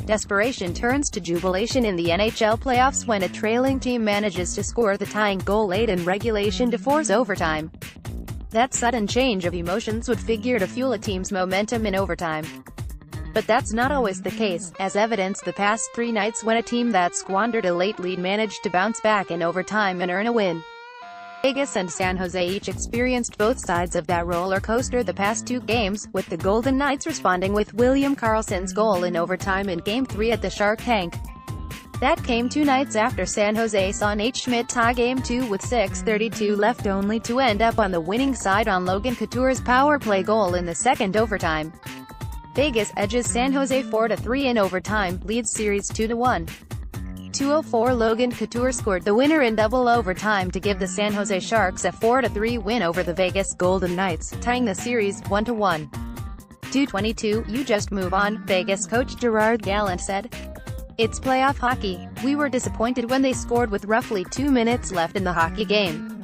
Desperation turns to jubilation in the NHL playoffs when a trailing team manages to score the tying goal late in regulation to force overtime. That sudden change of emotions would figure to fuel a team's momentum in overtime. But that's not always the case, as evidenced the past 3 nights when a team that squandered a late lead managed to bounce back in overtime and earn a win. Vegas and San Jose each experienced both sides of that roller coaster the past 2 games, with the Golden Knights responding with William Karlsson's goal in overtime in Game 3 at the Shark Tank. That came 2 nights after San Jose saw Nate Schmidt tie Game 2 with 6:32 left, only to end up on the winning side on Logan Couture's power play goal in the second overtime. Vegas edges San Jose 4-3 in overtime, leads series 2-1. 2:04 Logan Couture scored the winner in double overtime to give the San Jose Sharks a 4-3 win over the Vegas Golden Knights, tying the series 1-1. 2:22 You just move on, Vegas coach Gerard Gallant said. It's playoff hockey. We were disappointed when they scored with roughly 2 minutes left in the hockey game.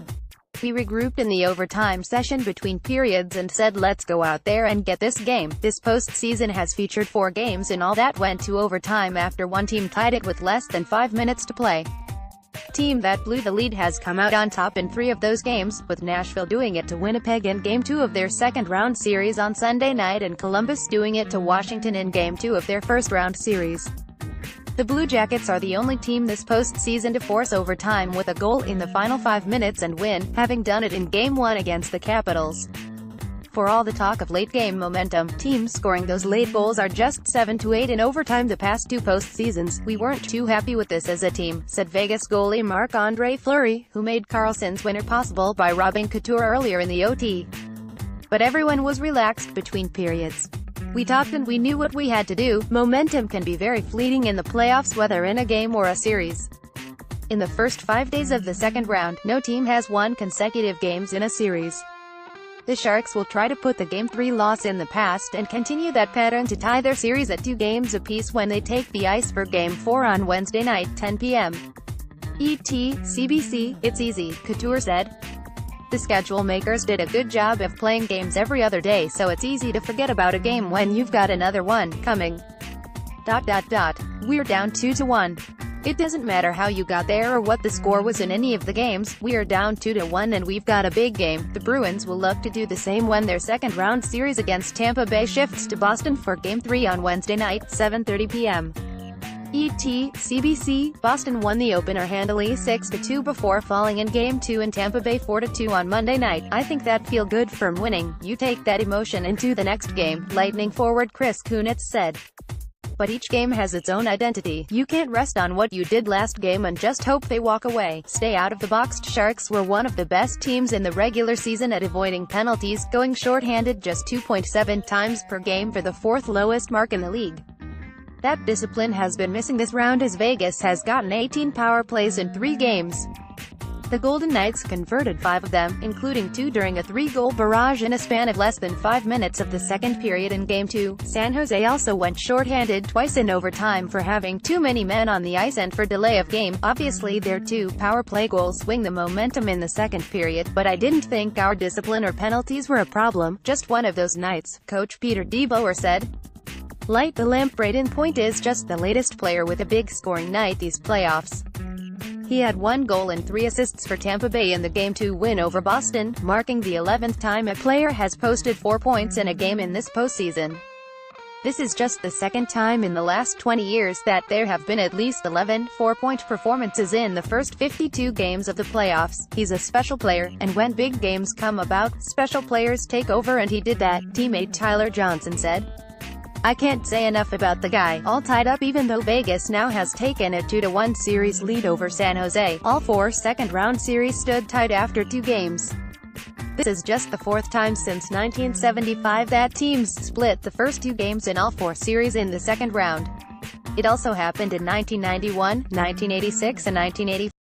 We regrouped in the overtime session between periods and said let's go out there and get this game. This postseason has featured 4 games in all that went to overtime after one team tied it with less than 5 minutes to play. Team that blew the lead has come out on top in 3 of those games, with Nashville doing it to Winnipeg in Game 2 of their second-round series on Sunday night and Columbus doing it to Washington in Game 2 of their first-round series. The Blue Jackets are the only team this postseason to force overtime with a goal in the final 5 minutes and win, having done it in Game 1 against the Capitals. For all the talk of late-game momentum, teams scoring those late goals are just 7-8 in overtime the past 2 postseasons. We weren't too happy with this as a team, said Vegas goalie Marc-Andre Fleury, who made Karlsson's winner possible by robbing Couture earlier in the OT. But everyone was relaxed between periods. We talked and we knew what we had to do. Momentum can be very fleeting in the playoffs, whether in a game or a series. In the first 5 days of the second round, no team has won consecutive games in a series. The Sharks will try to put the Game 3 loss in the past and continue that pattern to tie their series at 2 games apiece when they take the ice for Game 4 on Wednesday night, 10 p.m. ET, CBC, it's easy, Couture said. The schedule makers did a good job of playing games every other day, so it's easy to forget about a game when you've got another one coming. We're down 2-1. It doesn't matter how you got there or what the score was in any of the games, we are down 2-1 and we've got a big game. The Bruins will look to do the same when their second-round series against Tampa Bay shifts to Boston for Game 3 on Wednesday night, 7:30 p.m. ET, CBC, Boston won the opener handily 6-2 before falling in Game 2 in Tampa Bay 4-2 on Monday night. I think that feel good from winning. You take that emotion into the next game, Lightning forward Chris Kunitz said. But each game has its own identity. You can't rest on what you did last game and just hope they walk away. Stay out of the box. Sharks were one of the best teams in the regular season at avoiding penalties, going shorthanded just 2.7 times per game for the 4th lowest mark in the league. That discipline has been missing this round as Vegas has gotten 18 power plays in 3 games. The Golden Knights converted 5 of them, including 2 during a 3-goal barrage in a span of less than 5 minutes of the second period in Game 2. San Jose also went shorthanded twice in overtime for having too many men on the ice and for delay of game. Obviously their 2 power play goals swing the momentum in the second period, but I didn't think our discipline or penalties were a problem. Just one of those nights, Coach Peter DeBoer said. Light the lamp. Braden Point is just the latest player with a big scoring night these playoffs. He had 1 goal and 3 assists for Tampa Bay in the Game 2 win over Boston, marking the 11th time a player has posted 4 points in a game in this postseason. This is just the second time in the last 20 years that there have been at least 11 4-point performances in the first 52 games of the playoffs. He's a special player, and when big games come about, special players take over, and he did that, teammate Tyler Johnson said. I can't say enough about the guy. All tied up even though Vegas now has taken a 2-1 series lead over San Jose. All 4 second-round series stood tied after 2 games. This is just the 4th time since 1975 that teams split the first 2 games in all 4 series in the second round. It also happened in 1991, 1986 and 1984.